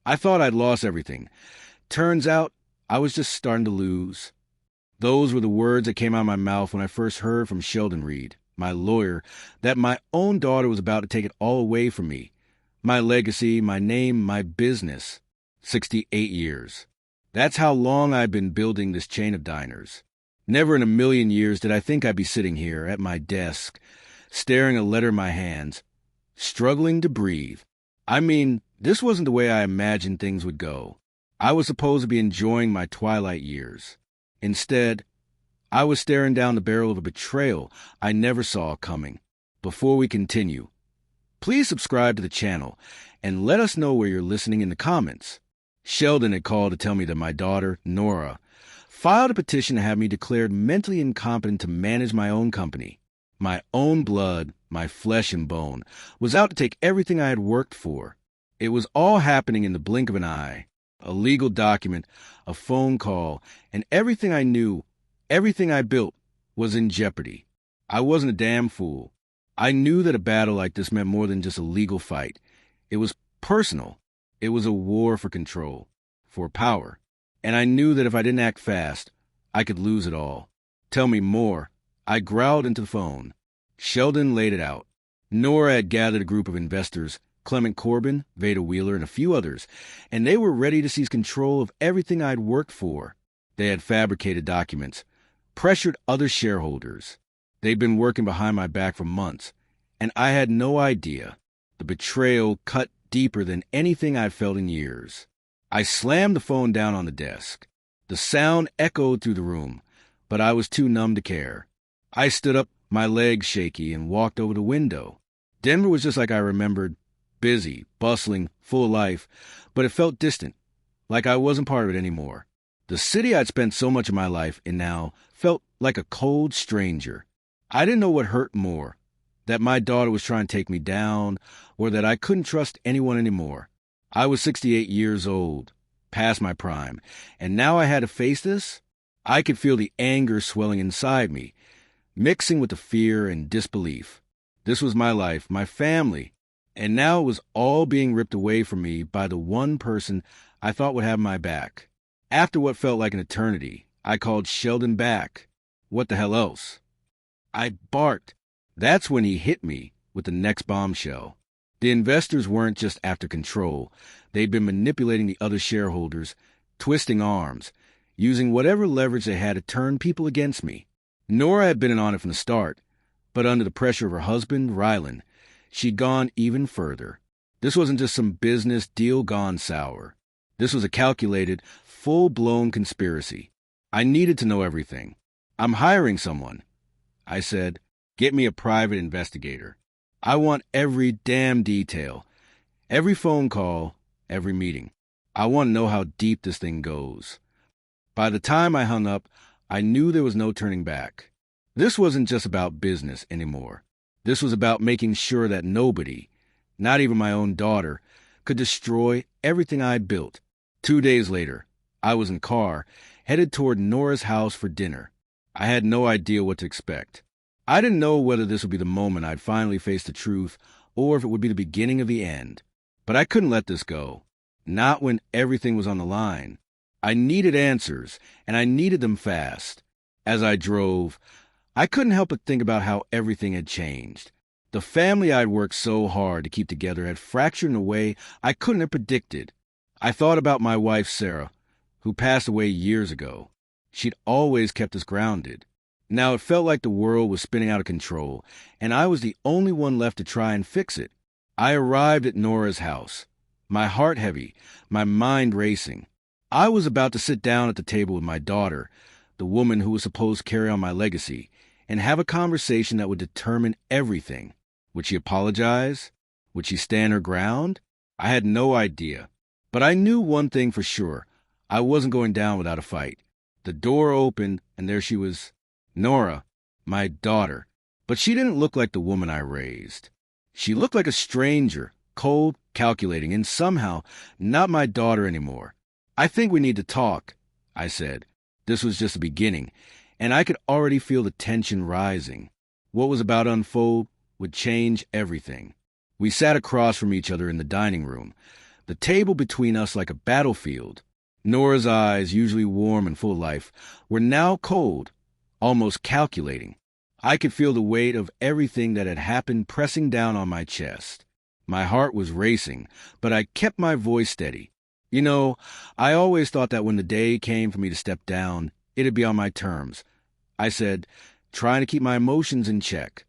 I thought I'd lost everything. Turns out I was just starting to lose. Those were the words that came out of my mouth when I first heard from Sheldon Reed, my lawyer, that my own daughter was about to take it all away from me. My legacy, my name, my business. 68 years. That's how long I've been building this chain of diners. Never in a million years did I think I'd be sitting here at my desk, staring a letter in my hands, struggling to breathe. I mean, this wasn't the way I imagined things would go. I was supposed to be enjoying my twilight years. Instead, I was staring down the barrel of a betrayal I never saw coming. Before we continue, please subscribe to the channel and let us know where you're listening in the comments. Sheldon had called to tell me that my daughter, Nora, filed a petition to have me declared mentally incompetent to manage my own company. My own blood, my flesh and bone, was out to take everything I had worked for. It was all happening in the blink of an eye. A legal document, a phone call, and everything I knew, everything I built, was in jeopardy. I wasn't a damn fool. I knew that a battle like this meant more than just a legal fight. It was personal. It was a war for control, for power. And I knew that if I didn't act fast, I could lose it all. Tell me more. I growled into the phone. Sheldon laid it out. Nora had gathered a group of investors, Clement Corbin, Veda Wheeler, and a few others, and they were ready to seize control of everything I'd worked for. They had fabricated documents, pressured other shareholders. They'd been working behind my back for months, and I had no idea. The betrayal cut deeper than anything I'd felt in years. I slammed the phone down on the desk. The sound echoed through the room, but I was too numb to care. I stood up, my legs shaky, and walked over the window. Denver was just like I remembered, busy, bustling, full of life, but it felt distant, like I wasn't part of it anymore. The city I'd spent so much of my life in now felt like a cold stranger. I didn't know what hurt more, that my daughter was trying to take me down, or that I couldn't trust anyone anymore. I was 68 years old, past my prime, and now I had to face this? I could feel the anger swelling inside me, mixing with the fear and disbelief. This was my life, my family, and now it was all being ripped away from me by the one person I thought would have my back. After what felt like an eternity, I called Sheldon back. What the hell else? I barked. That's when he hit me with the next bombshell. The investors weren't just after control. They'd been manipulating the other shareholders, twisting arms, using whatever leverage they had to turn people against me. Nora had been in on it from the start, but under the pressure of her husband, Rylan, she'd gone even further. This wasn't just some business deal gone sour. This was a calculated, full-blown conspiracy. I needed to know everything. I'm hiring someone. I said, get me a private investigator. I want every damn detail, every phone call, every meeting. I want to know how deep this thing goes. By the time I hung up, I knew there was no turning back. This wasn't just about business anymore. This was about making sure that nobody, not even my own daughter, could destroy everything I'd built. 2 days later, I was in a car, headed toward Nora's house for dinner. I had no idea what to expect. I didn't know whether this would be the moment I'd finally face the truth or if it would be the beginning of the end. But I couldn't let this go. Not when everything was on the line. I needed answers, and I needed them fast. As I drove, I couldn't help but think about how everything had changed. The family I'd worked so hard to keep together had fractured in a way I couldn't have predicted. I thought about my wife, Sarah, who passed away years ago. She'd always kept us grounded. Now it felt like the world was spinning out of control, and I was the only one left to try and fix it. I arrived at Nora's house, my heart heavy, my mind racing. I was about to sit down at the table with my daughter, the woman who was supposed to carry on my legacy, and have a conversation that would determine everything. Would she apologize? Would she stand her ground? I had no idea. But I knew one thing for sure. I wasn't going down without a fight. The door opened, and there she was, Nora, my daughter. But she didn't look like the woman I raised. She looked like a stranger, cold, calculating, and somehow not my daughter anymore. I think we need to talk, I said. This was just the beginning, and I could already feel the tension rising. What was about to unfold would change everything. We sat across from each other in the dining room. the table between us like a battlefield. Nora's eyes, usually warm and full of life, were now cold, almost calculating. I could feel the weight of everything that had happened pressing down on my chest. My heart was racing, but I kept my voice steady. You know, I always thought that when the day came for me to step down, it'd be on my terms. I said, trying to keep my emotions in check.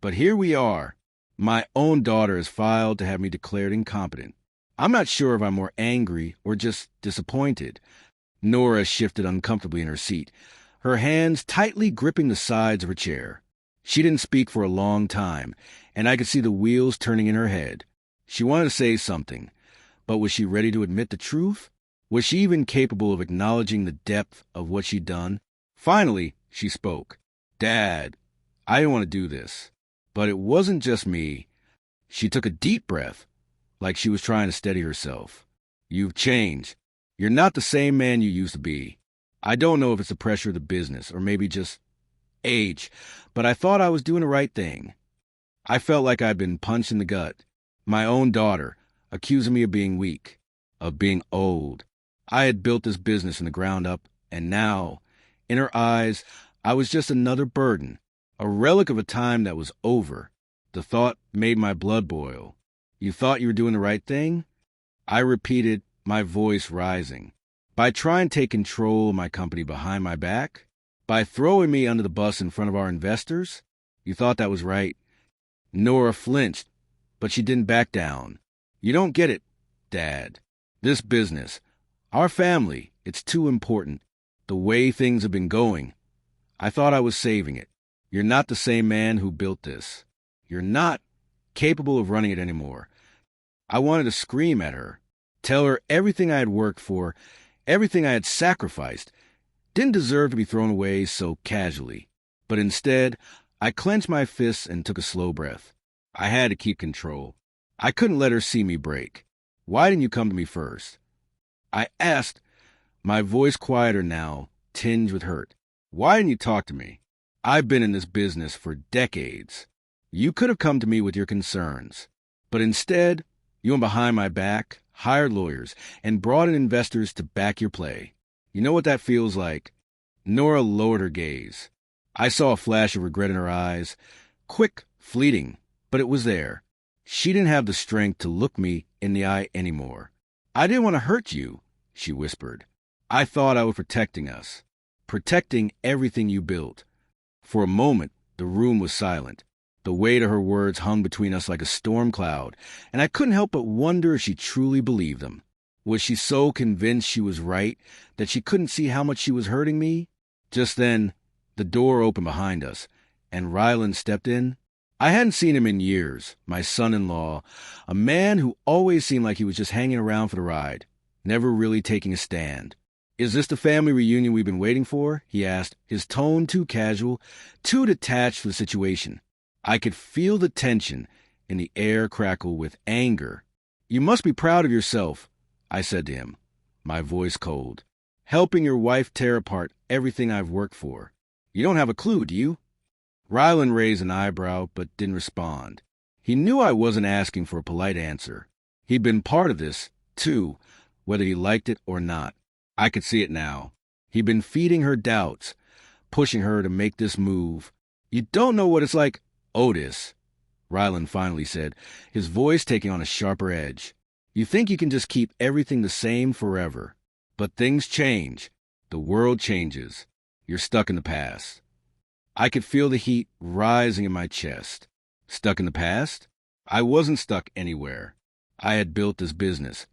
But here we are. My own daughter has filed to have me declared incompetent. I'm not sure if I'm more angry or just disappointed. Nora shifted uncomfortably in her seat, her hands tightly gripping the sides of her chair. She didn't speak for a long time, and I could see the wheels turning in her head. She wanted to say something, but was she ready to admit the truth? Was she even capable of acknowledging the depth of what she'd done? Finally, she spoke. Dad, I didn't want to do this. But it wasn't just me. She took a deep breath, like she was trying to steady herself. You've changed. You're not the same man you used to be. I don't know if it's the pressure of the business or maybe just age, but I thought I was doing the right thing. I felt like I'd been punched in the gut. My own daughter, accusing me of being weak, of being old. I had built this business from the ground up, and now, in her eyes, I was just another burden, a relic of a time that was over. The thought made my blood boil. You thought you were doing the right thing? I repeated, my voice rising. By trying to take control of my company behind my back? By throwing me under the bus in front of our investors? You thought that was right? Nora flinched, but she didn't back down. You don't get it, Dad. This business, our family, it's too important. The way things have been going. I thought I was saving it. You're not the same man who built this. You're not capable of running it anymore. I wanted to scream at her, tell her everything I had worked for, everything I had sacrificed, didn't deserve to be thrown away so casually. But instead, I clenched my fists and took a slow breath. I had to keep control. I couldn't let her see me break. Why didn't you come to me first? I asked, my voice quieter now, tinged with hurt. Why didn't you talk to me? I've been in this business for decades. You could have come to me with your concerns. But instead, you went behind my back, hired lawyers, and brought in investors to back your play. You know what that feels like? Nora lowered her gaze. I saw a flash of regret in her eyes. Quick, fleeting, but it was there. She didn't have the strength to look me in the eye anymore. I didn't want to hurt you, she whispered. I thought I was protecting us. Protecting everything you built. For a moment, the room was silent. The weight of her words hung between us like a storm cloud, and I couldn't help but wonder if she truly believed them. Was she so convinced she was right that she couldn't see how much she was hurting me? Just then, the door opened behind us, and Ryland stepped in. I hadn't seen him in years, my son-in-law, a man who always seemed like he was just hanging around for the ride, never really taking a stand. Is this the family reunion we've been waiting for? He asked, his tone too casual, too detached from the situation. I could feel the tension in the air crackle with anger. You must be proud of yourself, I said to him, my voice cold. Helping your wife tear apart everything I've worked for. You don't have a clue, do you? Ryland raised an eyebrow but didn't respond. He knew I wasn't asking for a polite answer. He'd been part of this, too, whether he liked it or not. I could see it now. He'd been feeding her doubts, pushing her to make this move. You don't know what it's like, Otis, Ryland finally said, his voice taking on a sharper edge. You think you can just keep everything the same forever. But things change. The world changes. You're stuck in the past. I could feel the heat rising in my chest. Stuck in the past? I wasn't stuck anywhere. I had built this business,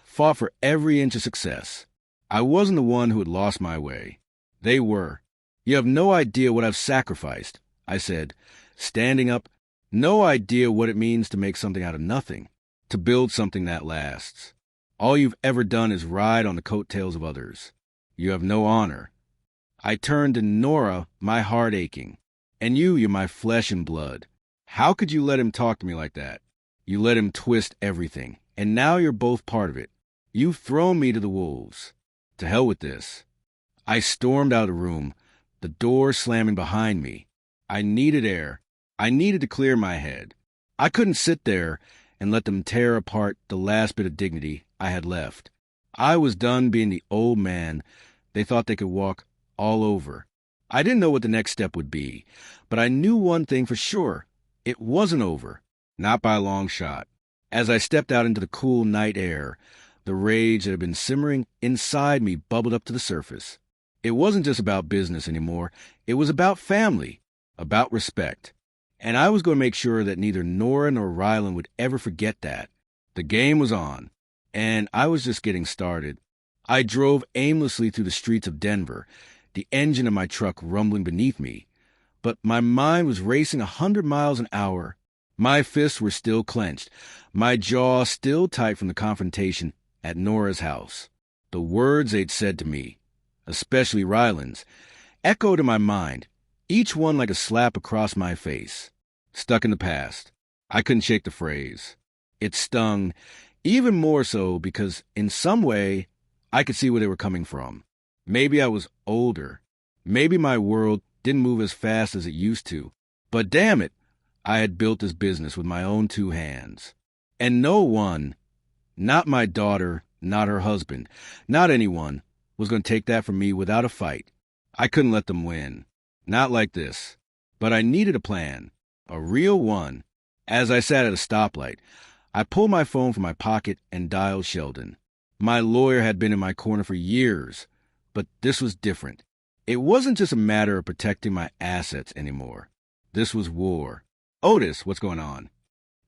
fought for every inch of success. I wasn't the one who had lost my way. They were. You have no idea what I've sacrificed, I said, standing up. No idea what it means to make something out of nothing, to build something that lasts. All you've ever done is ride on the coattails of others. You have no honor. I turned to Nora, my heart aching. And you're my flesh and blood. How could you let him talk to me like that? You let him twist everything, and now you're both part of it. You've thrown me to the wolves. To hell with this. I stormed out of the room, the door slamming behind me. I needed air. I needed to clear my head. I couldn't sit there and let them tear apart the last bit of dignity I had left. I was done being the old man they thought they could walk all over. I didn't know what the next step would be, but I knew one thing for sure. It wasn't over. Not by a long shot. As I stepped out into the cool night air, the rage that had been simmering inside me bubbled up to the surface. It wasn't just about business anymore. It was about family, about respect. And I was going to make sure that neither Nora nor Rylan would ever forget that. The game was on, and I was just getting started. I drove aimlessly through the streets of Denver, the engine of my truck rumbling beneath me. But my mind was racing 100 miles an hour. My fists were still clenched, my jaw still tight from the confrontation at Nora's house. The words they'd said to me, especially Rylan's, echoed in my mind, each one like a slap across my face. Stuck in the past. I couldn't shake the phrase. It stung, even more so because in some way I could see where they were coming from. Maybe I was older. Maybe my world didn't move as fast as it used to. But damn it, I had built this business with my own 2 hands. And no one, not my daughter, not her husband, not anyone, was going to take that from me without a fight. I couldn't let them win. Not like this. But I needed a plan. A real one. As I sat at a stoplight, I pulled my phone from my pocket and dialed Sheldon. My lawyer had been in my corner for years, but this was different. It wasn't just a matter of protecting my assets anymore. This was war. Otis, what's going on?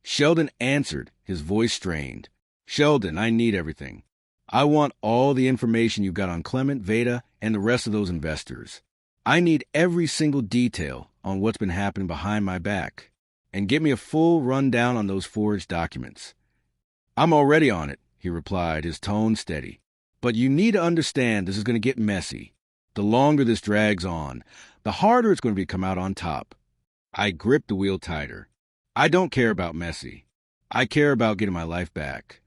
Sheldon answered, his voice strained. Sheldon, I need everything. I want all the information you've got on Clement, Veda, and the rest of those investors. I need every single detail on what's been happening behind my back. And get me a full rundown on those forged documents. I'm already on it, he replied, his tone steady. But you need to understand this is going to get messy. The longer this drags on, the harder it's going to be to come out on top. I gripped the wheel tighter. I don't care about messy. I care about getting my life back.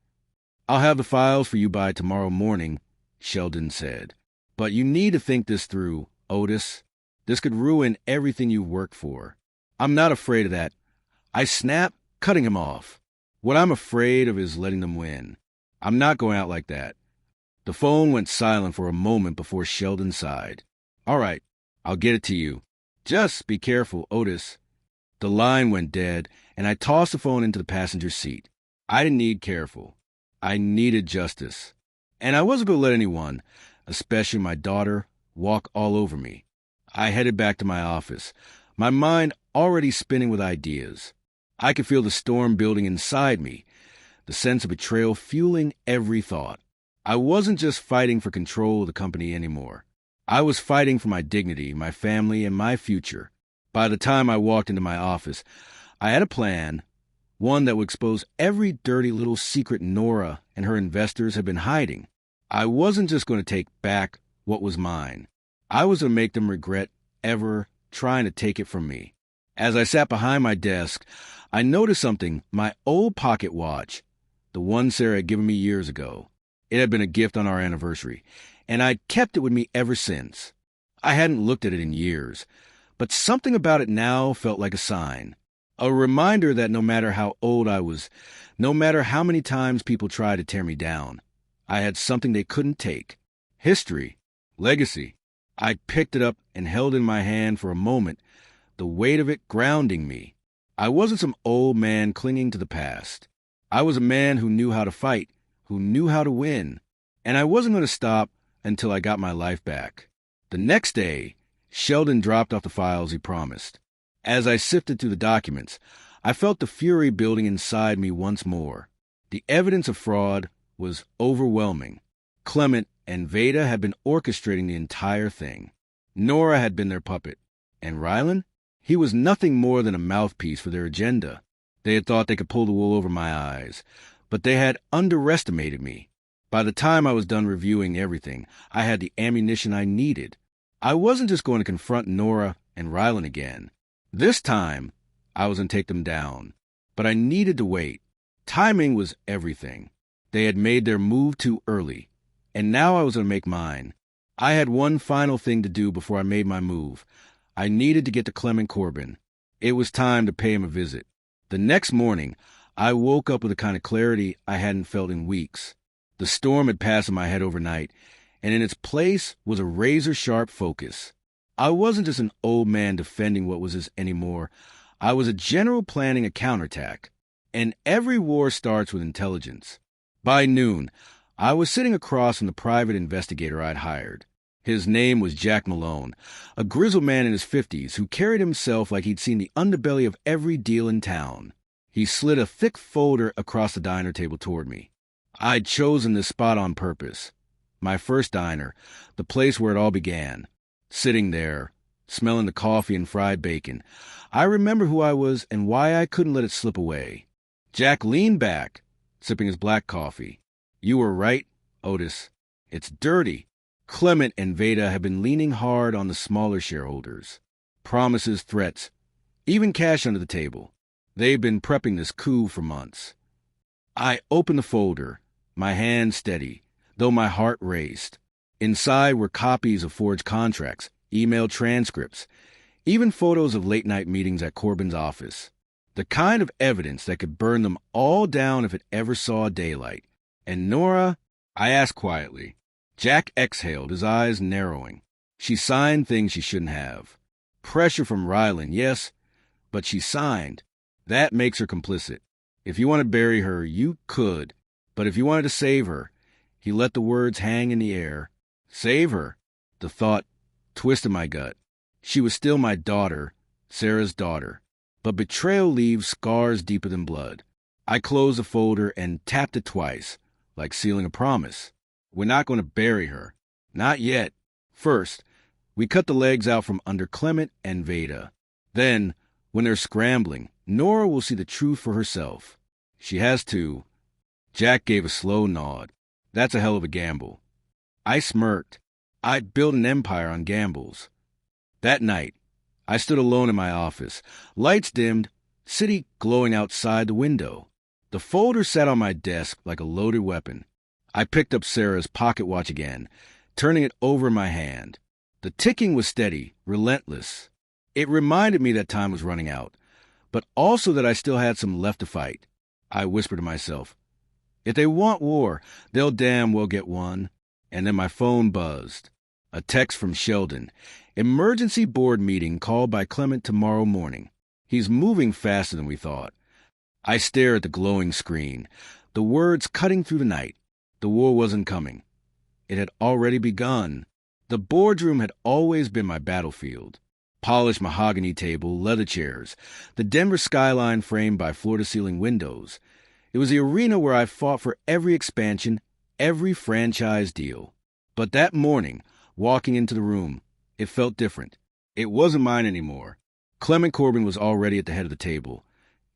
I'll have the files for you by tomorrow morning, Sheldon said. But you need to think this through, Otis. This could ruin everything you work for. I'm not afraid of that. I snapped, cutting him off. What I'm afraid of is letting them win. I'm not going out like that. The phone went silent for a moment before Sheldon sighed. All right, I'll get it to you. Just be careful, Otis. The line went dead, and I tossed the phone into the passenger seat. I didn't need careful. I needed justice. And I wasn't going to let anyone, especially my daughter, walk all over me. I headed back to my office, my mind already spinning with ideas. I could feel the storm building inside me, the sense of betrayal fueling every thought. I wasn't just fighting for control of the company anymore. I was fighting for my dignity, my family, and my future. By the time I walked into my office, I had a plan, one that would expose every dirty little secret Nora and her investors had been hiding. I wasn't just going to take back what was mine. I was going to make them regret ever trying to take it from me. As I sat behind my desk, I noticed something, my old pocket watch, the one Sarah had given me years ago. It had been a gift on our anniversary, and I'd kept it with me ever since. I hadn't looked at it in years, but something about it now felt like a sign. A reminder that no matter how old I was, no matter how many times people tried to tear me down, I had something they couldn't take. History. Legacy. I picked it up and held it in my hand for a moment, the weight of it grounding me. I wasn't some old man clinging to the past. I was a man who knew how to fight, who knew how to win, and I wasn't going to stop until I got my life back. The next day, Sheldon dropped off the files he promised. As I sifted through the documents, I felt the fury building inside me once more. The evidence of fraud was overwhelming. Clement and Veda had been orchestrating the entire thing. Nora had been their puppet. And Rylan? He was nothing more than a mouthpiece for their agenda. They had thought they could pull the wool over my eyes, but they had underestimated me. By the time I was done reviewing everything, I had the ammunition I needed. I wasn't just going to confront Nora and Rylan again. This time, I was going to take them down. But I needed to wait. Timing was everything. They had made their move too early, and now I was going to make mine. I had one final thing to do before I made my move. I needed to get to Clement Corbin. It was time to pay him a visit. The next morning, I woke up with a kind of clarity I hadn't felt in weeks. The storm had passed in my head overnight, and in its place was a razor-sharp focus. I wasn't just an old man defending what was his anymore. I was a general planning a counterattack. And every war starts with intelligence. By noon, I was sitting across from the private investigator I'd hired. His name was Jack Malone, a grizzled man in his 50s who carried himself like he'd seen the underbelly of every deal in town. He slid a thick folder across the diner table toward me. I'd chosen this spot on purpose. My first diner, the place where it all began. Sitting there, smelling the coffee and fried bacon, I remember who I was and why I couldn't let it slip away. Jack leaned back, sipping his black coffee. You were right, Otis. It's dirty. Clement and Veda have been leaning hard on the smaller shareholders. Promises, threats, even cash under the table. They've been prepping this coup for months. I opened the folder, my hand steady, though my heart raced. Inside were copies of forged contracts, email transcripts, even photos of late-night meetings at Corbin's office. The kind of evidence that could burn them all down if it ever saw daylight. And Nora, I asked quietly. Jack exhaled, his eyes narrowing. She signed things she shouldn't have. Pressure from Ryland, yes, but she signed. That makes her complicit. If you want to bury her, you could. But if you wanted to save her, he let the words hang in the air. Save her? The thought twisted my gut. She was still my daughter, Sarah's daughter. But betrayal leaves scars deeper than blood. I closed the folder and tapped it twice, like sealing a promise. We're not going to bury her. Not yet. First, we cut the legs out from under Clement and Veda. Then, when they're scrambling, Nora will see the truth for herself. She has to. Jack gave a slow nod. That's a hell of a gamble. I smirked. I'd built an empire on gambles. That night, I stood alone in my office, lights dimmed, city glowing outside the window. The folder sat on my desk like a loaded weapon. I picked up Sarah's pocket watch again, turning it over in my hand. The ticking was steady, relentless. It reminded me that time was running out, but also that I still had some left to fight. I whispered to myself, if they want war, they'll damn well get one. And then my phone buzzed. A text from Sheldon. Emergency board meeting called by Clement tomorrow morning. He's moving faster than we thought. I stared at the glowing screen, the words cutting through the night. The war wasn't coming. It had already begun. The boardroom had always been my battlefield. Polished mahogany table, leather chairs, the Denver skyline framed by floor-to-ceiling windows. It was the arena where I fought for every expansion, every franchise deal. But that morning, walking into the room, it felt different. It wasn't mine anymore. Clement Corbin was already at the head of the table.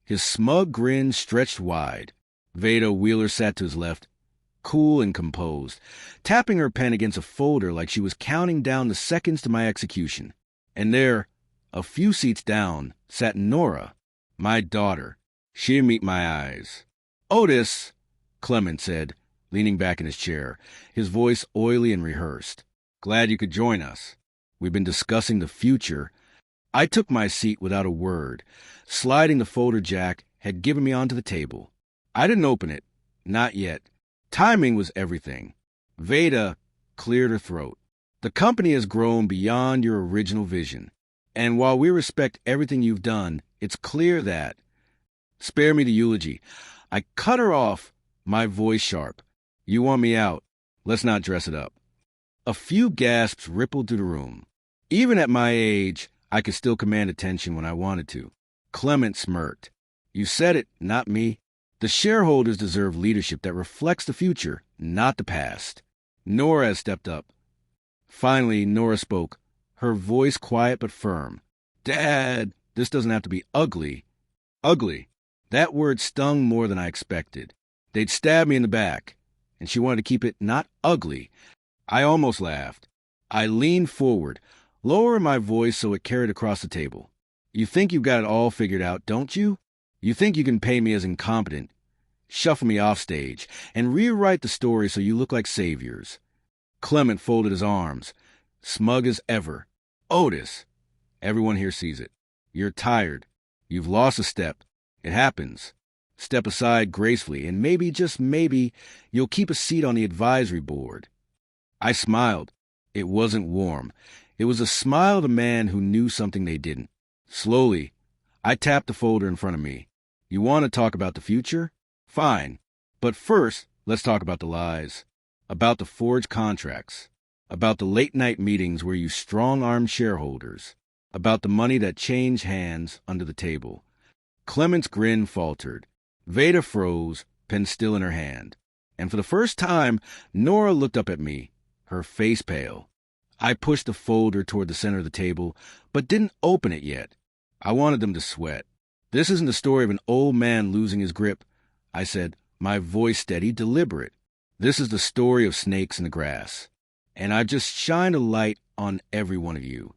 His smug grin stretched wide. Veda Wheeler sat to his left, cool and composed, tapping her pen against a folder like she was counting down the seconds to my execution. And there, a few seats down, sat Nora, my daughter. She didn't meet my eyes. Otis, Clement said, leaning back in his chair, his voice oily and rehearsed. Glad you could join us. We've been discussing the future. I took my seat without a word, sliding the folder Jack had given me onto the table. I didn't open it. Not yet. Timing was everything. Veda cleared her throat. The company has grown beyond your original vision. And while we respect everything you've done, it's clear that... Spare me the eulogy. I cut her off, my voice sharp. You want me out. Let's not dress it up. A few gasps rippled through the room. Even at my age, I could still command attention when I wanted to. Clement smirked. You said it, not me. The shareholders deserve leadership that reflects the future, not the past. Nora has stepped up. Finally, Nora spoke, her voice quiet but firm. Dad, this doesn't have to be ugly. Ugly. That word stung more than I expected. They'd stab me in the back, and she wanted to keep it not ugly. I almost laughed. I leaned forward, lowering my voice so it carried across the table. You think you've got it all figured out, don't you? You think you can pay me as incompetent, shuffle me off stage, and rewrite the story so you look like saviors. Clement folded his arms, smug as ever. Otis, everyone here sees it. You're tired. You've lost a step. It happens. Step aside gracefully, and maybe, just maybe, you'll keep a seat on the advisory board. I smiled. It wasn't warm. It was a smile of a man who knew something they didn't. Slowly, I tapped the folder in front of me. You want to talk about the future? Fine. But first, let's talk about the lies. About the forged contracts. About the late-night meetings where you strong-armed shareholders. About the money that changed hands under the table. Clement's grin faltered. Veda froze, pen still in her hand. And for the first time, Nora looked up at me, her face pale. I pushed the folder toward the center of the table, but didn't open it yet. I wanted them to sweat. This isn't the story of an old man losing his grip, I said, my voice steady, deliberate. This is the story of snakes in the grass. And I've just shined a light on every one of you.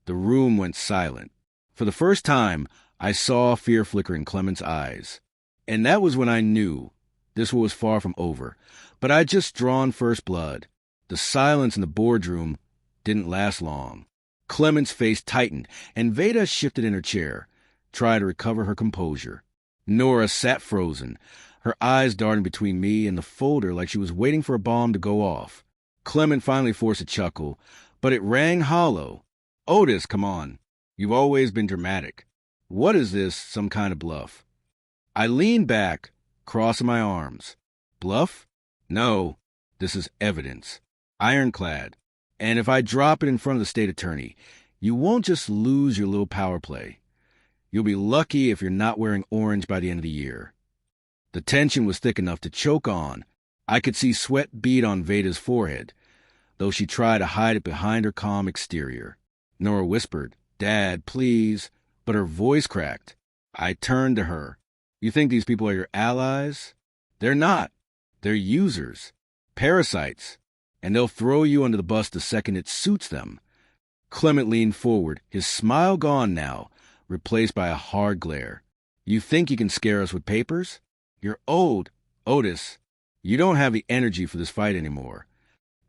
The room went silent. For the first time, I saw fear flicker in Clement's eyes. And that was when I knew this was far from over. But I'd just drawn first blood. The silence in the boardroom didn't last long. Clement's face tightened, and Veda shifted in her chair, tried to recover her composure. Nora sat frozen, her eyes darting between me and the folder like she was waiting for a bomb to go off. Clement finally forced a chuckle, but it rang hollow. Otis, come on. You've always been dramatic. What is this, some kind of bluff? I leaned back, crossing my arms. Bluff? No, this is evidence. Ironclad. And if I drop it in front of the state attorney, you won't just lose your little power play. You'll be lucky if you're not wearing orange by the end of the year. The tension was thick enough to choke on. I could see sweat bead on Veda's forehead, though she tried to hide it behind her calm exterior. Nora whispered, Dad, please, but her voice cracked. I turned to her. You think these people are your allies? They're not. They're users, parasites, and they'll throw you under the bus the second it suits them. Clement leaned forward, his smile gone now, replaced by a hard glare. You think you can scare us with papers? You're old, Otis. You don't have the energy for this fight anymore.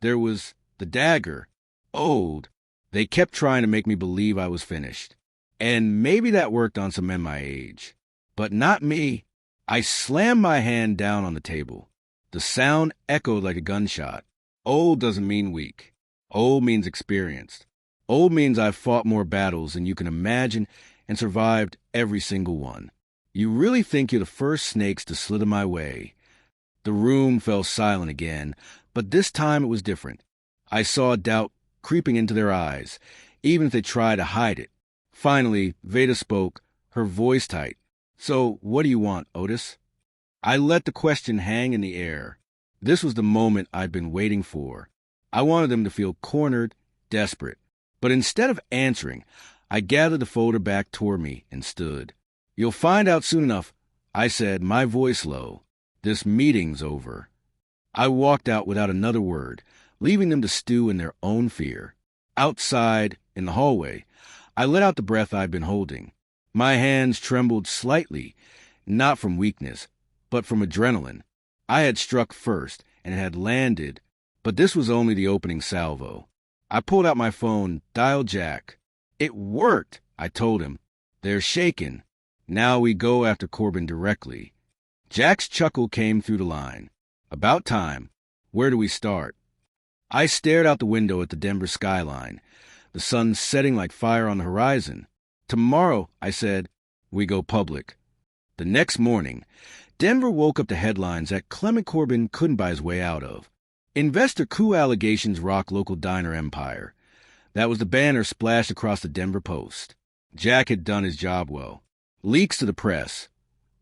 There was the dagger. Old. They kept trying to make me believe I was finished. And maybe that worked on some men my age. But not me. I slammed my hand down on the table. The sound echoed like a gunshot. Old doesn't mean weak. Old means experienced. Old means I've fought more battles than you can imagine and survived every single one. You really think you're the first snakes to slither my way? The room fell silent again, but this time it was different. I saw doubt creeping into their eyes, even if they tried to hide it. Finally, Veda spoke, her voice tight. So, what do you want, Otis? I let the question hang in the air. This was the moment I'd been waiting for. I wanted them to feel cornered, desperate. But instead of answering, I gathered the folder back toward me and stood. You'll find out soon enough, I said, my voice low. This meeting's over. I walked out without another word, leaving them to stew in their own fear. Outside, in the hallway, I let out the breath I'd been holding. My hands trembled slightly, not from weakness, but from adrenaline. I had struck first and had landed, but this was only the opening salvo. I pulled out my phone, dialed Jack. It worked, I told him. They're shaken. Now we go after Corbin directly. Jack's chuckle came through the line. About time. Where do we start? I stared out the window at the Denver skyline, the sun setting like fire on the horizon. Tomorrow, I said, we go public. The next morning, Denver woke up to headlines that Clement Corbin couldn't buy his way out of. Investor coup allegations rock local diner empire. That was the banner splashed across the Denver Post. Jack had done his job well. Leaks to the press.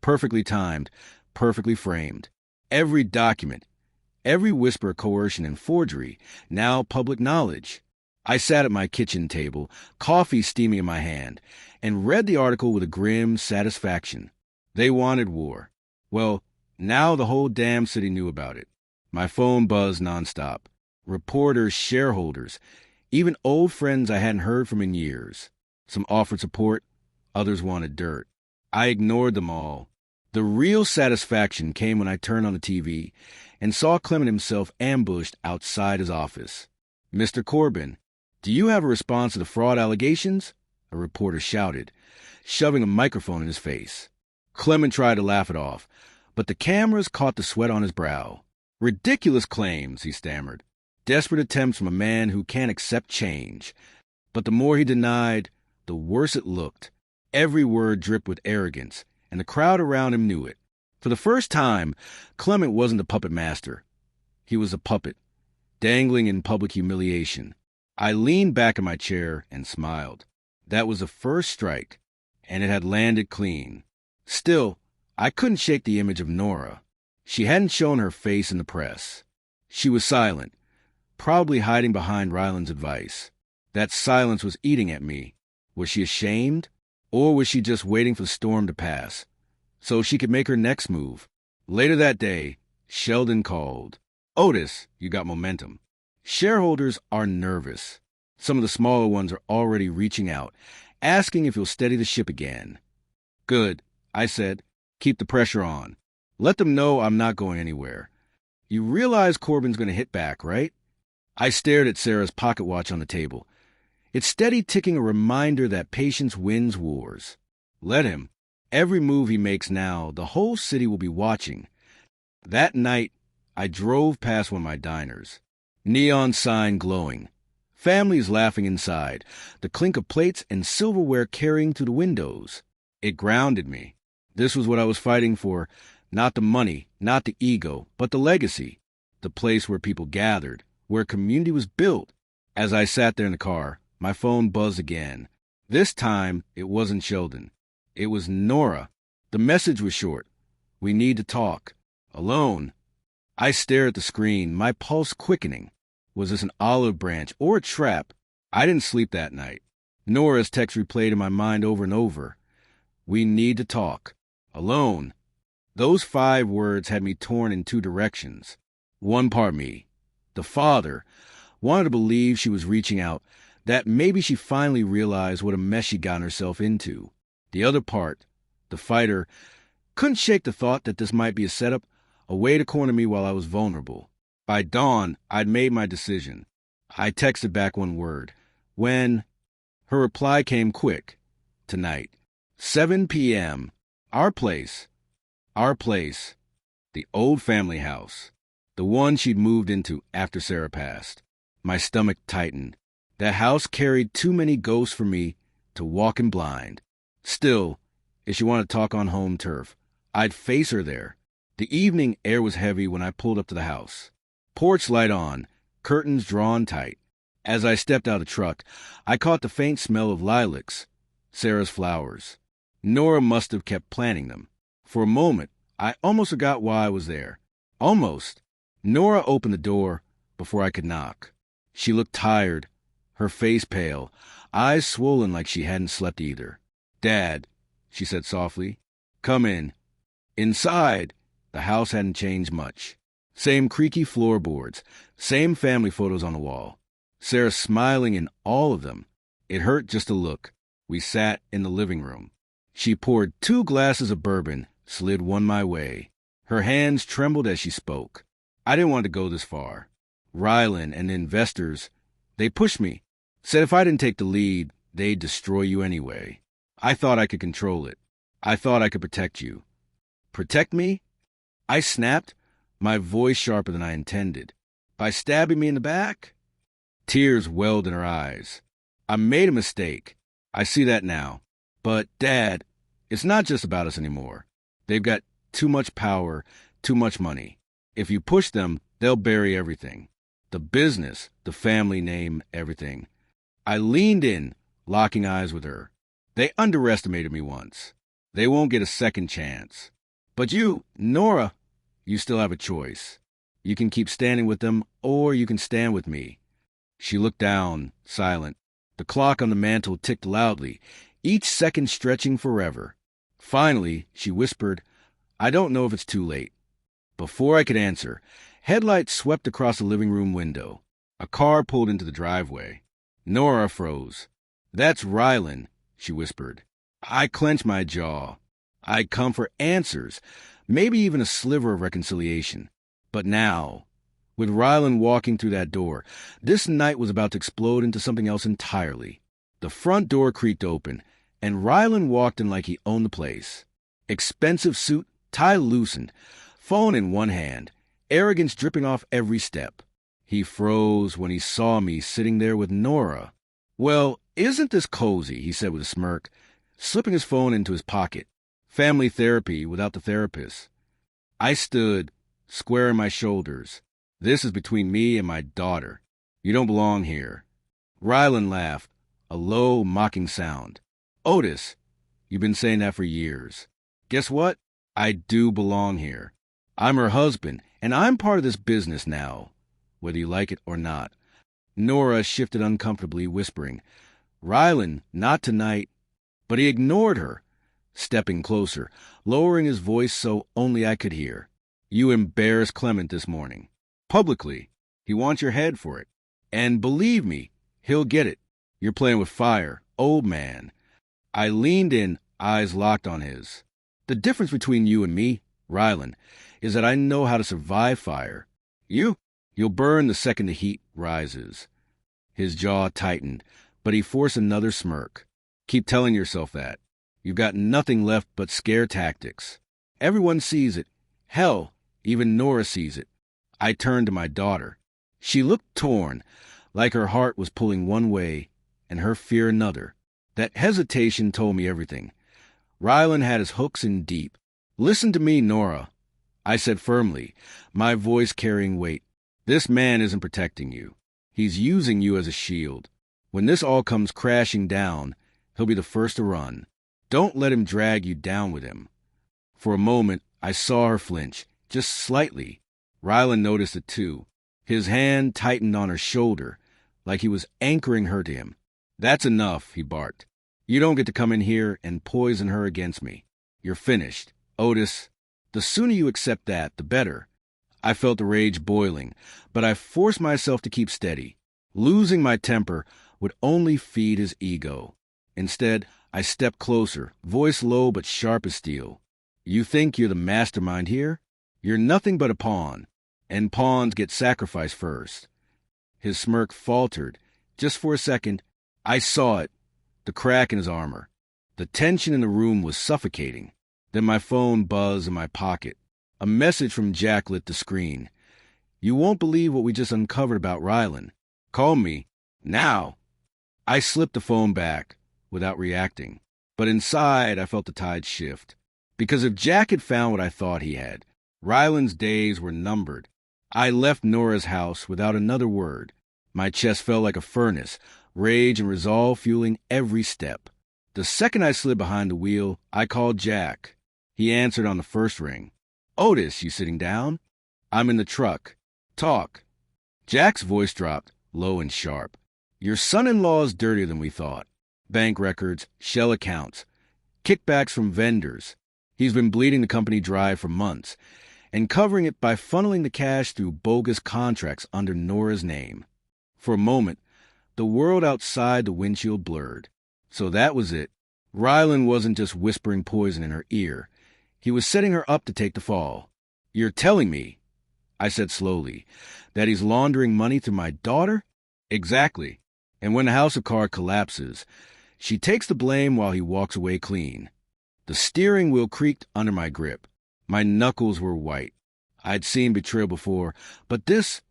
Perfectly timed, perfectly framed. Every document, every whisper of coercion and forgery, now public knowledge. I sat at my kitchen table, coffee steaming in my hand, and read the article with a grim satisfaction. They wanted war. Well, now the whole damn city knew about it. My phone buzzed nonstop. Reporters, shareholders, even old friends I hadn't heard from in years. Some offered support, others wanted dirt. I ignored them all. The real satisfaction came when I turned on the TV and saw Clement himself ambushed outside his office. Mr. Corbin, do you have a response to the fraud allegations? A reporter shouted, shoving a microphone in his face. Clement tried to laugh it off, but the cameras caught the sweat on his brow. Ridiculous claims, he stammered. Desperate attempts from a man who can't accept change. But the more he denied, the worse it looked. Every word dripped with arrogance, and the crowd around him knew it. For the first time, Clement wasn't a puppet master. He was a puppet, dangling in public humiliation. I leaned back in my chair and smiled. That was the first strike, and it had landed clean. Still, I couldn't shake the image of Nora. She hadn't shown her face in the press. She was silent, probably hiding behind Ryland's advice. That silence was eating at me. Was she ashamed? Or was she just waiting for the storm to pass, so she could make her next move? Later that day, Sheldon called. "Otis, you got momentum." Shareholders are nervous. Some of the smaller ones are already reaching out, asking if you'll steady the ship again. "Good," I said. "Keep the pressure on. Let them know I'm not going anywhere. You realize Corbin's going to hit back, right?" I stared at Sarah's pocket watch on the table. Its steady ticking a reminder that patience wins wars. Let him. Every move he makes now, the whole city will be watching. That night, I drove past one of my diners. Neon sign glowing. Families laughing inside. The clink of plates and silverware carrying through the windows. It grounded me. This was what I was fighting for. Not the money, not the ego, but the legacy. The place where people gathered, where community was built. As I sat there in the car, my phone buzzed again. This time, it wasn't Sheldon. It was Nora. The message was short. "We need to talk. Alone." I stared at the screen, my pulse quickening. Was this an olive branch or a trap? I didn't sleep that night. Nora's text replayed in my mind over and over. "We need to talk. Alone." Those 5 words had me torn in 2 directions. One part of me, the father, wanted to believe she was reaching out, that maybe she finally realized what a mess she'd gotten herself into. The other part, the fighter, couldn't shake the thought that this might be a setup, a way to corner me while I was vulnerable. By dawn, I'd made my decision. I texted back one word. When? Her reply came quick. Tonight. 7 p.m. Our place. Our place. The old family house. The one she'd moved into after Sarah passed. My stomach tightened. That house carried too many ghosts for me to walk in blind. Still, if she wanted to talk on home turf, I'd face her there. The evening air was heavy when I pulled up to the house. Porch light on, curtains drawn tight. As I stepped out of the truck, I caught the faint smell of lilacs, Sarah's flowers. Nora must have kept planting them. For a moment, I almost forgot why I was there. Almost. Nora opened the door before I could knock. She looked tired, her face pale, eyes swollen like she hadn't slept either. "Dad," she said softly, "come in." Inside, the house hadn't changed much. Same creaky floorboards, same family photos on the wall. Sarah smiling in all of them. It hurt just to look. We sat in the living room. She poured 2 glasses of bourbon, slid one my way. Her hands trembled as she spoke. I didn't want to go this far. Ryland and the investors, they pushed me. Said if I didn't take the lead, they'd destroy you anyway. I thought I could control it. I thought I could protect you. Protect me? I snapped, my voice sharper than I intended. By stabbing me in the back? Tears welled in her eyes. I made a mistake. I see that now. But, Dad, it's not just about us anymore. They've got too much power, too much money. If you push them, they'll bury everything. The business, the family name, everything. I leaned in, locking eyes with her. They underestimated me once. They won't get a second chance. But you, Nora, you still have a choice. You can keep standing with them, or you can stand with me. She looked down, silent. The clock on the mantel ticked loudly, each second stretching forever. Finally, she whispered, "I don't know if it's too late." Before I could answer, headlights swept across the living room window. A car pulled into the driveway. Nora froze. "That's Ryland," she whispered. I clenched my jaw. I'd come for answers, maybe even a sliver of reconciliation. But now, with Ryland walking through that door, this night was about to explode into something else entirely. The front door creaked open, and Ryland walked in like he owned the place. Expensive suit, tie loosened, phone in one hand, arrogance dripping off every step. He froze when he saw me sitting there with Nora. "Well, isn't this cozy?" he said with a smirk, slipping his phone into his pocket. Family therapy without the therapist. I stood, squaring my shoulders. "This is between me and my daughter. You don't belong here." Rylan laughed, a low, mocking sound. "Otis, you've been saying that for years. Guess what? I do belong here. I'm her husband, and I'm part of this business now, whether you like it or not." Nora shifted uncomfortably, whispering, "Rylan, not tonight." But he ignored her, stepping closer, lowering his voice so only I could hear. "You embarrassed Clement this morning. Publicly. He wants your head for it. And believe me, he'll get it. You're playing with fire, old man." I leaned in, eyes locked on his. "The difference between you and me, Rylan, is that I know how to survive fire. You'll burn the second the heat rises." His jaw tightened, but he forced another smirk. "Keep telling yourself that. You've got nothing left but scare tactics. Everyone sees it. Hell, even Nora sees it." I turned to my daughter. She looked torn, like her heart was pulling one way and her fear another. That hesitation told me everything. Rylan had his hooks in deep. "Listen to me, Nora," I said firmly, my voice carrying weight. "This man isn't protecting you. He's using you as a shield. When this all comes crashing down, he'll be the first to run. Don't let him drag you down with him." For a moment, I saw her flinch, just slightly. Rylan noticed it too. His hand tightened on her shoulder, like he was anchoring her to him. "That's enough," he barked. "You don't get to come in here and poison her against me. You're finished. Otis, the sooner you accept that, the better." I felt the rage boiling, but I forced myself to keep steady. Losing my temper would only feed his ego. Instead, I stepped closer, voice low but sharp as steel. "You think you're the mastermind here? You're nothing but a pawn, and pawns get sacrificed first." His smirk faltered. Just for a second, I saw it, the crack in his armor. The tension in the room was suffocating. Then my phone buzzed in my pocket. A message from Jack lit the screen. "You won't believe what we just uncovered about Rylan. Call me. Now." I slipped the phone back, without reacting. But inside, I felt the tide shift. Because if Jack had found what I thought he had, Rylan's days were numbered. I left Nora's house without another word. My chest felt like a furnace, rage and resolve fueling every step. The second I slid behind the wheel, I called Jack. He answered on the first ring. "Otis, you sitting down?" "I'm in the truck." "Talk." Jack's voice dropped, low and sharp. "Your son-in-law's dirtier than we thought. Bank records, shell accounts, kickbacks from vendors. He's been bleeding the company dry for months, and covering it by funneling the cash through bogus contracts under Nora's name." For a moment, the world outside the windshield blurred. So that was it. Rylan wasn't just whispering poison in her ear. He was setting her up to take the fall. "You're telling me," I said slowly, "that he's laundering money through my daughter?" "Exactly. And when the house of cards collapses, she takes the blame while he walks away clean." The steering wheel creaked under my grip. My knuckles were white. I'd seen betrayal before, but this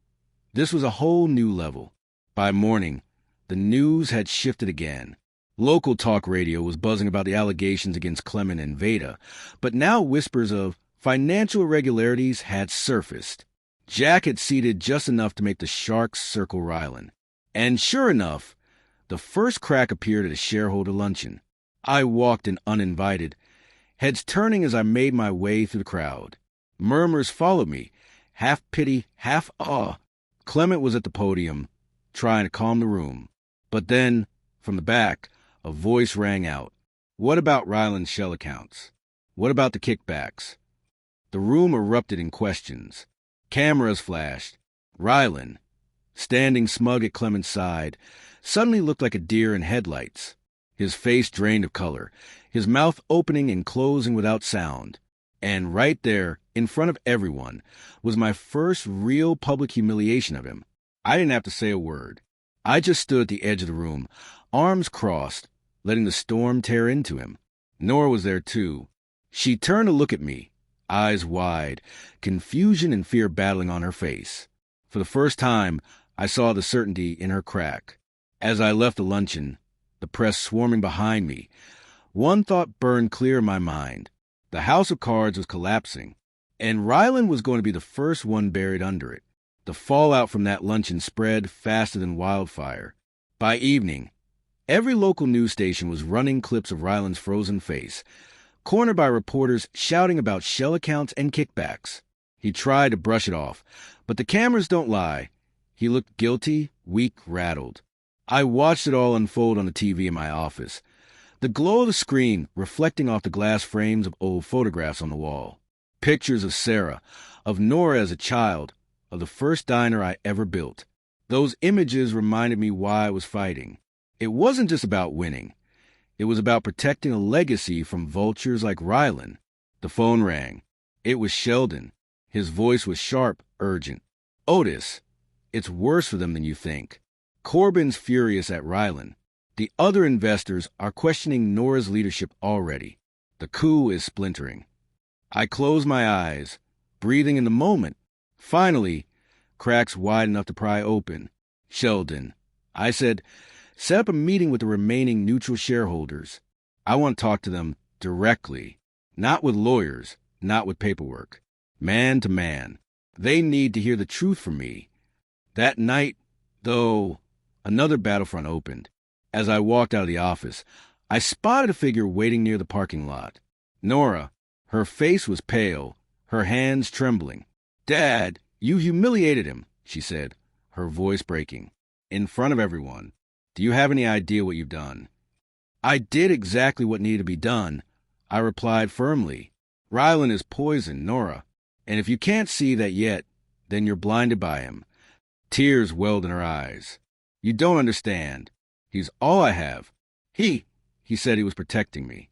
was a whole new level. By morning, the news had shifted again. Local talk radio was buzzing about the allegations against Clement and Veda, but now whispers of financial irregularities had surfaced. Jack had seeded just enough to make the sharks circle Rylan. And sure enough, the first crack appeared at a shareholder luncheon. I walked in uninvited, heads turning as I made my way through the crowd. Murmurs followed me, half pity, half awe. Clement was at the podium, trying to calm the room. But then, from the back, a voice rang out. "What about Rylan's shell accounts? What about the kickbacks?" The room erupted in questions. Cameras flashed. Rylan, standing smug at Clement's side, suddenly looked like a deer in headlights. His face drained of color, his mouth opening and closing without sound. And right there, in front of everyone, was my first real public humiliation of him. I didn't have to say a word. I just stood at the edge of the room, arms crossed, letting the storm tear into him. Nora was there too, She turned to look at me, eyes wide, confusion and fear battling on her face. For the first time, I saw the certainty in her crack. As I left the luncheon, the press swarming behind me, one thought burned clear in my mind. The house of cards was collapsing, and Ryland was going to be the first one buried under it. The fallout from that luncheon spread faster than wildfire. By evening, every local news station was running clips of Ryland's frozen face, cornered by reporters shouting about shell accounts and kickbacks. He tried to brush it off, but the cameras don't lie. He looked guilty, weak, rattled. I watched it all unfold on the TV in my office, the glow of the screen reflecting off the glass frames of old photographs on the wall. Pictures of Sarah, of Nora as a child, of the first diner I ever built. Those images reminded me why I was fighting. It wasn't just about winning. It was about protecting a legacy from vultures like Ryland. The phone rang. It was Sheldon. His voice was sharp, urgent. "Otis, it's worse for them than you think. Corbin's furious at Ryland. The other investors are questioning Nora's leadership already. The coup is splintering." I closed my eyes, breathing in the moment. Finally, cracks wide enough to pry open. "Sheldon," I said, "set up a meeting with the remaining neutral shareholders. I want to talk to them directly, not with lawyers, not with paperwork. Man to man. They need to hear the truth from me." That night, though, another battlefront opened. As I walked out of the office, I spotted a figure waiting near the parking lot. Nora. Her face was pale, her hands trembling. "Dad, you humiliated him," she said, her voice breaking. "In front of everyone. Do you have any idea what you've done?" "I did exactly what needed to be done," I replied firmly. "Ryland is poison, Nora. And if you can't see that yet, then you're blinded by him." Tears welled in her eyes. "You don't understand. He's all I have. He said he was protecting me."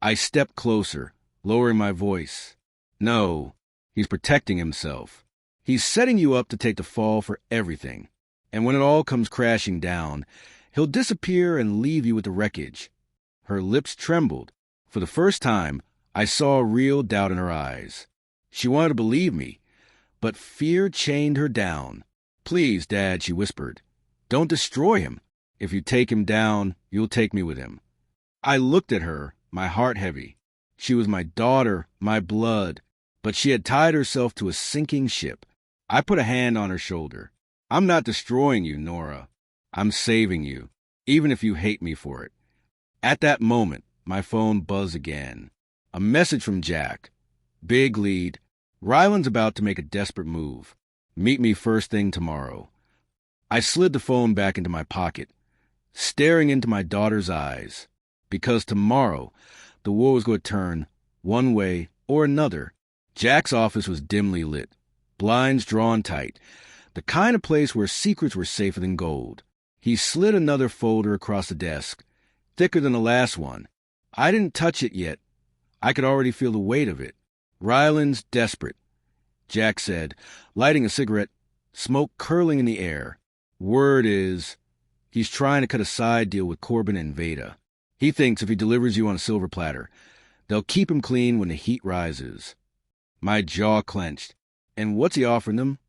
I stepped closer, lowering my voice. "No, he's protecting himself. He's setting you up to take the fall for everything. And when it all comes crashing down, he'll disappear and leave you with the wreckage." Her lips trembled. For the first time, I saw real doubt in her eyes. She wanted to believe me, but fear chained her down. "Please, Dad," she whispered, "don't destroy him. If you take him down, you'll take me with him." I looked at her, my heart heavy. She was my daughter, my blood, but she had tied herself to a sinking ship. I put a hand on her shoulder. "I'm not destroying you, Nora. I'm saving you, even if you hate me for it." At that moment, my phone buzzed again. A message from Jack. "Big lead. Ryland's about to make a desperate move. Meet me first thing tomorrow." I slid the phone back into my pocket, staring into my daughter's eyes. Because tomorrow, the war was going to turn one way or another. Jack's office was dimly lit, blinds drawn tight, the kind of place where secrets were safer than gold. He slid another folder across the desk, thicker than the last one. I didn't touch it yet. I could already feel the weight of it. "Ryland's desperate," Jack said, lighting a cigarette, smoke curling in the air. "Word is, he's trying to cut a side deal with Corbin and Veda. He thinks if he delivers you on a silver platter, they'll keep him clean when the heat rises." My jaw clenched. "And what's he offering them?"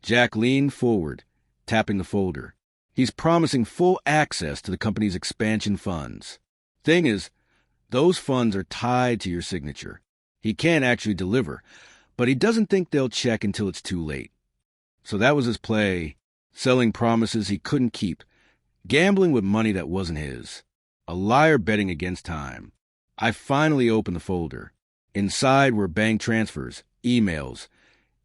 Jack leaned forward, tapping the folder. "He's promising full access to the company's expansion funds. Thing is, those funds are tied to your signature. He can't actually deliver, but he doesn't think they'll check until it's too late." So that was his play, selling promises he couldn't keep, gambling with money that wasn't his. A liar betting against time. I finally opened the folder. Inside were bank transfers, emails,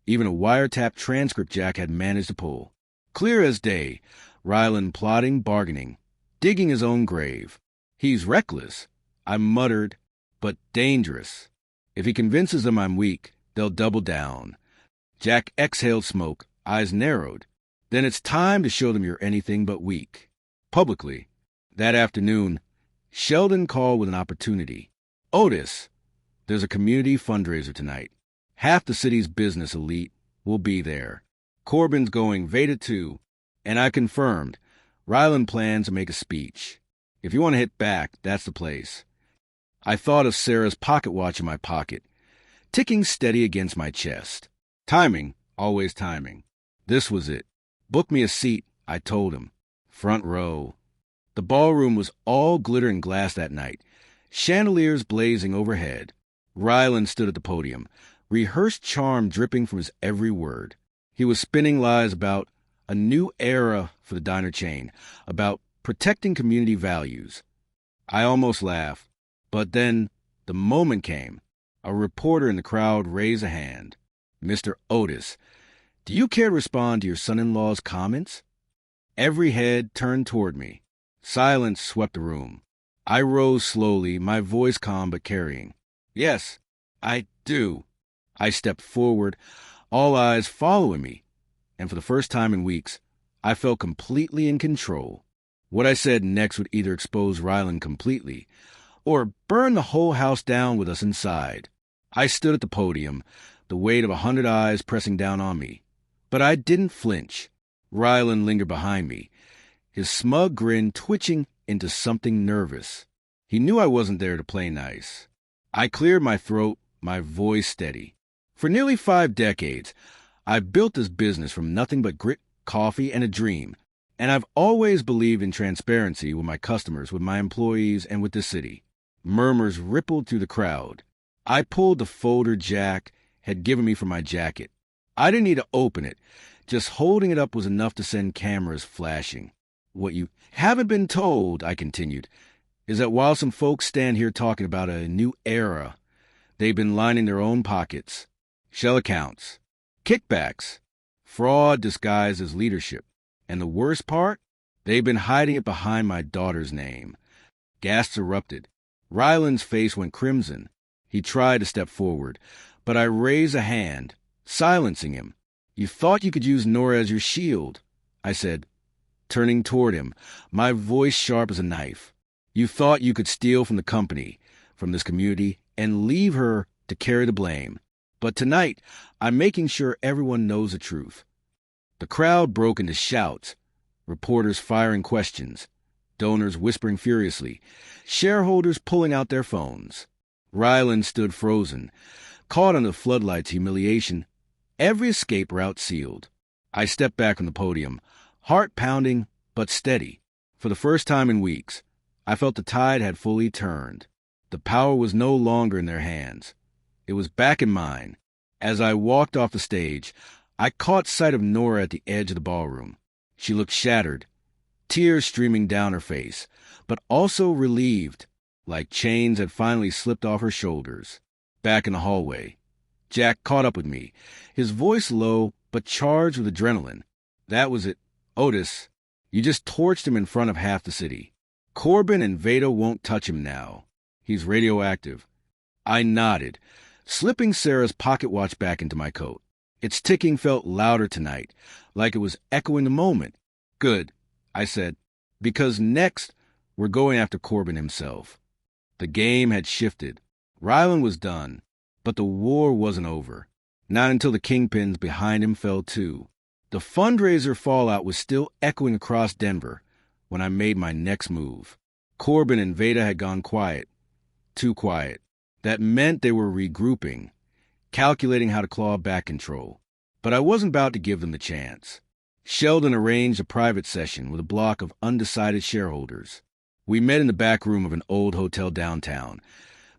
even a wiretap transcript Jack had managed to pull. Clear as day, Ryland plotting, bargaining, digging his own grave. "He's reckless," I muttered, "but dangerous. If he convinces them I'm weak, they'll double down." Jack exhaled smoke, eyes narrowed. "Then it's time to show them you're anything but weak." Publicly. That afternoon, Sheldon called with an opportunity. "Otis, there's a community fundraiser tonight. Half the city's business elite will be there. Corbin's going Veda too, and I confirmed Ryland plans to make a speech. If you want to hit back, that's the place." I thought of Sarah's pocket watch in my pocket, ticking steady against my chest. Timing, always timing. This was it. Book me a seat, I told him. Front row. The ballroom was all glitter and glass that night, chandeliers blazing overhead. Ryland stood at the podium, rehearsed charm dripping from his every word. He was spinning lies about a new era for the diner chain, about protecting community values. I almost laughed, but then the moment came. A reporter in the crowd raised a hand. Mr. Otis, do you care to respond to your son-in-law's comments? Every head turned toward me. Silence swept the room. I rose slowly, my voice calm but carrying. Yes, I do. I stepped forward, all eyes following me, and for the first time in weeks, I felt completely in control. What I said next would either expose Ryland completely or burn the whole house down with us inside. I stood at the podium, the weight of 100 eyes pressing down on me. But I didn't flinch. Ryland lingered behind me, his smug grin twitching into something nervous. He knew I wasn't there to play nice. I cleared my throat, my voice steady. For nearly 5 decades, I've built this business from nothing but grit, coffee, and a dream, and I've always believed in transparency with my customers, with my employees, and with the city. Murmurs rippled through the crowd. I pulled the folder Jack had given me from my jacket. I didn't need to open it. Just holding it up was enough to send cameras flashing. What you haven't been told, I continued, is that while some folks stand here talking about a new era, they've been lining their own pockets. Shell accounts, kickbacks, fraud disguised as leadership. And the worst part? They've been hiding it behind my daughter's name. Gasps erupted. Ryland's face went crimson. He tried to step forward, but I raised a hand, silencing him. You thought you could use Nora as your shield, I said, turning toward him, my voice sharp as a knife. You thought you could steal from the company, from this community, and leave her to carry the blame. But tonight, I'm making sure everyone knows the truth. The crowd broke into shouts, reporters firing questions, donors whispering furiously, shareholders pulling out their phones. Ryland stood frozen, caught on the floodlights' humiliation, every escape route sealed. I stepped back from the podium, heart pounding but steady. For the first time in weeks, I felt the tide had fully turned. The power was no longer in their hands. It was back in mine. As I walked off the stage, I caught sight of Nora at the edge of the ballroom. She looked shattered, tears streaming down her face, but also relieved, like chains had finally slipped off her shoulders. Back in the hallway, Jack caught up with me, his voice low but charged with adrenaline. That was it. Otis, you just torched him in front of half the city. Corbin and Veda won't touch him now. He's radioactive. I nodded, slipping Sarah's pocket watch back into my coat. Its ticking felt louder tonight, like it was echoing the moment. Good, I said, because next we're going after Corbin himself. The game had shifted. Ryland was done, but the war wasn't over. Not until the kingpins behind him fell too. The fundraiser fallout was still echoing across Denver when I made my next move. Corbin and Veda had gone quiet. Too quiet. That meant they were regrouping, calculating how to claw back control. But I wasn't about to give them the chance. Sheldon arranged a private session with a block of undecided shareholders. We met in the back room of an old hotel downtown,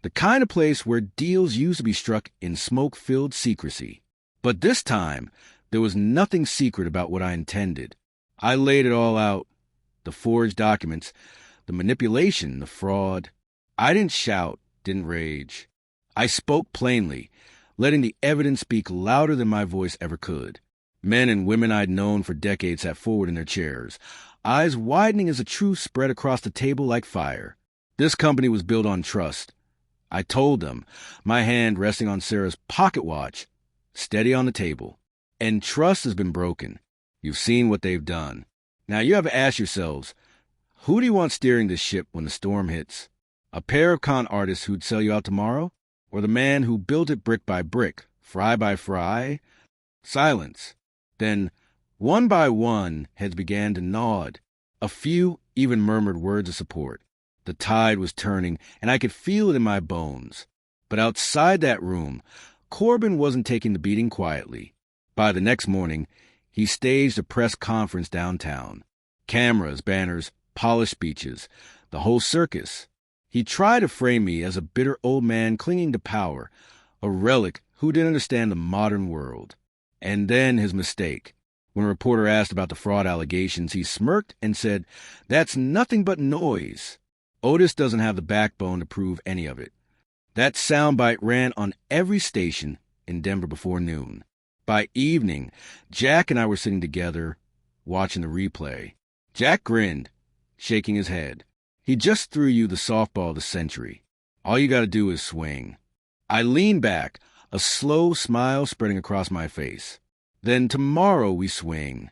the kind of place where deals used to be struck in smoke-filled secrecy. But this time, there was nothing secret about what I intended. I laid it all out. The forged documents, the manipulation, the fraud. I didn't shout, didn't rage. I spoke plainly, letting the evidence speak louder than my voice ever could. Men and women I'd known for decades sat forward in their chairs, eyes widening as the truth spread across the table like fire. This company was built on trust. I told them, my hand resting on Sarah's pocket watch, steady on the table. And trust has been broken. You've seen what they've done. Now you have to ask yourselves, who do you want steering this ship when the storm hits? A pair of con artists who'd sell you out tomorrow? Or the man who built it brick by brick, fry by fry? Silence. Then, one by one, heads began to nod. A few even murmured words of support. The tide was turning, and I could feel it in my bones. But outside that room, Corbin wasn't taking the beating quietly. By the next morning, he staged a press conference downtown. Cameras, banners, polished speeches, the whole circus. He tried to frame me as a bitter old man clinging to power, a relic who didn't understand the modern world. And then his mistake. When a reporter asked about the fraud allegations, he smirked and said, "That's nothing but noise. Otis doesn't have the backbone to prove any of it." That soundbite ran on every station in Denver before noon. By evening, Jack and I were sitting together, watching the replay. Jack grinned, shaking his head. He just threw you the softball of the century. All you got to do is swing. I leaned back, a slow smile spreading across my face. Then tomorrow we swing.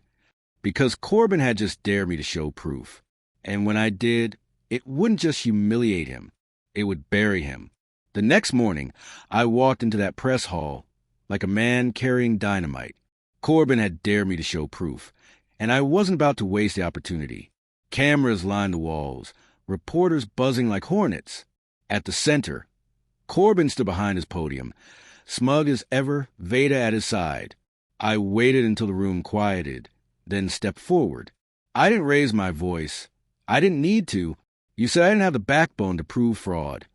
Because Corbin had just dared me to show proof. And when I did, it wouldn't just humiliate him. It would bury him. The next morning, I walked into that press hall like a man carrying dynamite. Corbin had dared me to show proof, and I wasn't about to waste the opportunity. Cameras lined the walls, reporters buzzing like hornets. At the center, Corbin stood behind his podium, smug as ever, Veda at his side. I waited until the room quieted, then stepped forward. I didn't raise my voice. I didn't need to. You said I didn't have the backbone to prove fraud.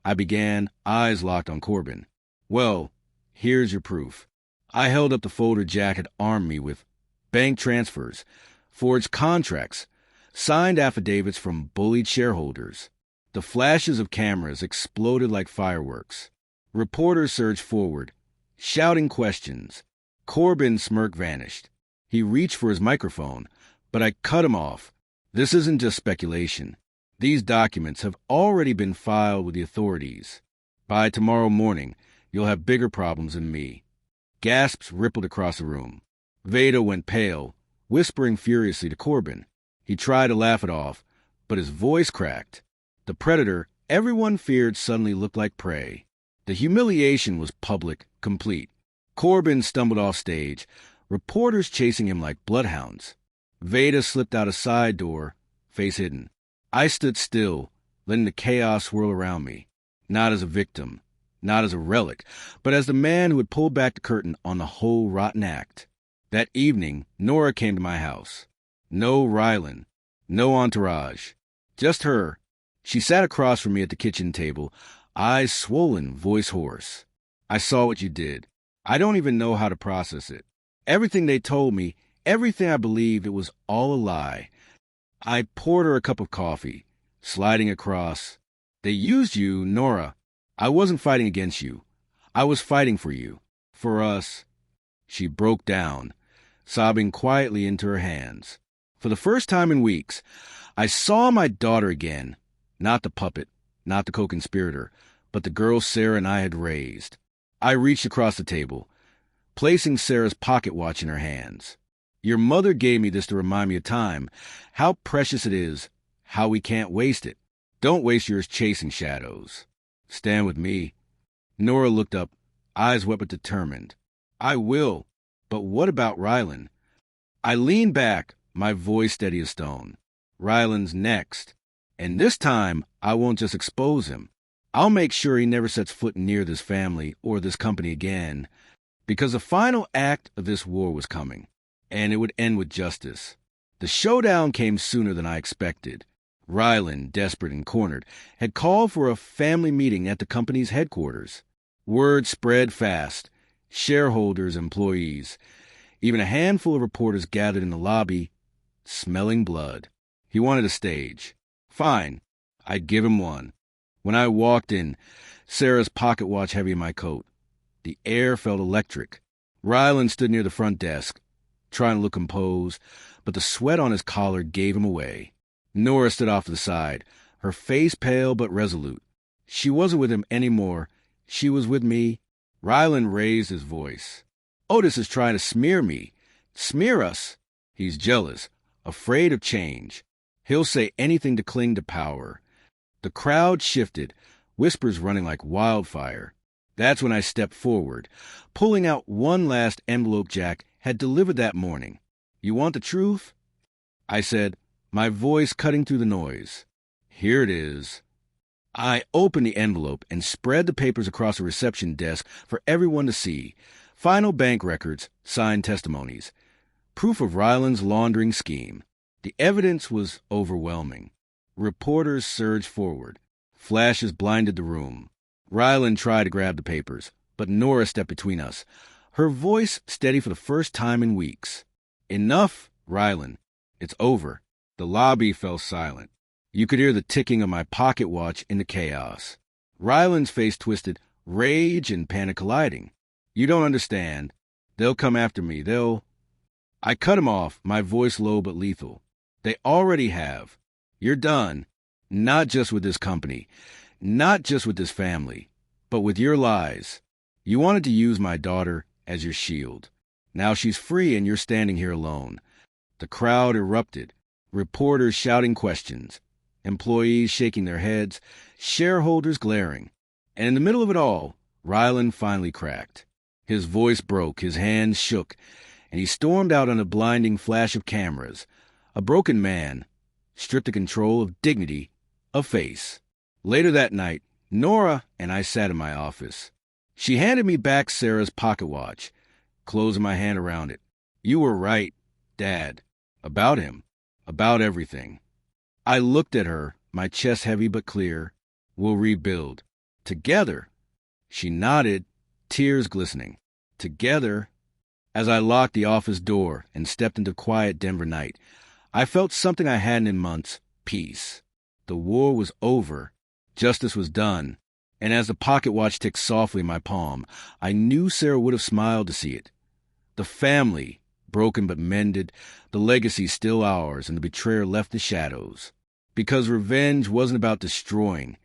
I began, eyes locked on Corbin. Well, here's your proof. I held up the folder Jack had armed me with. Bank transfers, forged contracts, signed affidavits from bullied shareholders. The flashes of cameras exploded like fireworks. Reporters surged forward, shouting questions. Corbin's smirk vanished. He reached for his microphone, but I cut him off. This isn't just speculation. These documents have already been filed with the authorities. By tomorrow morning, you'll have bigger problems than me. Gasps rippled across the room. Veda went pale, whispering furiously to Corbin. He tried to laugh it off, but his voice cracked. The predator everyone feared suddenly looked like prey. The humiliation was public, complete. Corbin stumbled off stage, reporters chasing him like bloodhounds. Veda slipped out a side door, face hidden. I stood still, letting the chaos swirl around me. Not as a victim, not as a relic, but as the man who had pulled back the curtain on the whole rotten act. That evening, Nora came to my house. No Rylan, no entourage, just her. She sat across from me at the kitchen table, eyes swollen, voice hoarse. I saw what you did. I don't even know how to process it. Everything they told me, everything I believed, it was all a lie. I poured her a cup of coffee, sliding across. They used you, Nora. I wasn't fighting against you. I was fighting for you. For us. She broke down, sobbing quietly into her hands. For the first time in weeks, I saw my daughter again. Not the puppet, not the co-conspirator, but the girl Sarah and I had raised. I reached across the table, placing Sarah's pocket watch in her hands. Your mother gave me this to remind me of time, how precious it is, how we can't waste it. Don't waste yours chasing shadows. Stand with me. Nora looked up, eyes wet but determined. I will, but what about Rylan? I leaned back, my voice steady as stone. Rylan's next. And this time, I won't just expose him. I'll make sure he never sets foot near this family or this company again, because the final act of this war was coming, and it would end with justice. The showdown came sooner than I expected. Rylan, desperate and cornered, had called for a family meeting at the company's headquarters. Word spread fast. Shareholders, employees. Even a handful of reporters gathered in the lobby, smelling blood. He wanted a stage. Fine. I'd give him one. When I walked in, Sarah's pocket watch heavy in my coat. The air felt electric. Rylan stood near the front desk, trying to look composed, but the sweat on his collar gave him away. Nora stood off to the side, her face pale but resolute. She wasn't with him anymore. She was with me. Rylan raised his voice. Otis is trying to smear me. Smear us. He's jealous, afraid of change. He'll say anything to cling to power. The crowd shifted, whispers running like wildfire. That's when I stepped forward, pulling out one last envelope Jack had delivered that morning. You want the truth? I said, my voice cutting through the noise. Here it is. I opened the envelope and spread the papers across the reception desk for everyone to see. Final bank records, signed testimonies. Proof of Ryland's laundering scheme. The evidence was overwhelming. Reporters surged forward. Flashes blinded the room. Ryland tried to grab the papers, but Nora stepped between us. Her voice steady for the first time in weeks. Enough, Ryland. It's over. The lobby fell silent. You could hear the ticking of my pocket watch in the chaos. Ryland's face twisted, rage and panic colliding. You don't understand. They'll come after me. I cut him off, my voice low but lethal. They already have. You're done. Not just with this company. Not just with this family. But with your lies. You wanted to use my daughter as your shield. Now she's free and you're standing here alone. The crowd erupted. Reporters shouting questions. Employees shaking their heads, shareholders glaring. And in the middle of it all, Ryland finally cracked. His voice broke, his hands shook, and he stormed out on a blinding flash of cameras. A broken man, stripped of control, of dignity, of face. Later that night, Nora and I sat in my office. She handed me back Sarah's pocket watch, closing my hand around it. You were right, Dad. About him. About everything. I looked at her, my chest heavy but clear. We'll rebuild. Together. She nodded, tears glistening. Together. As I locked the office door and stepped into quiet Denver night, I felt something I hadn't in months. Peace. The war was over. Justice was done. And as the pocket watch ticked softly in my palm, I knew Sarah would have smiled to see it. The family, broken but mended, the legacy still ours, and the betrayer left the shadows. Because revenge wasn't about destroying.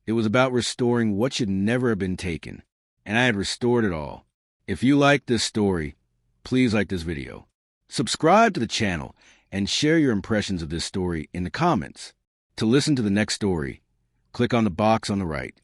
It was about restoring what should never have been taken. And I had restored it all. If you like this story, please like this video. Subscribe to the channel and share your impressions of this story in the comments. To listen to the next story, click on the box on the right.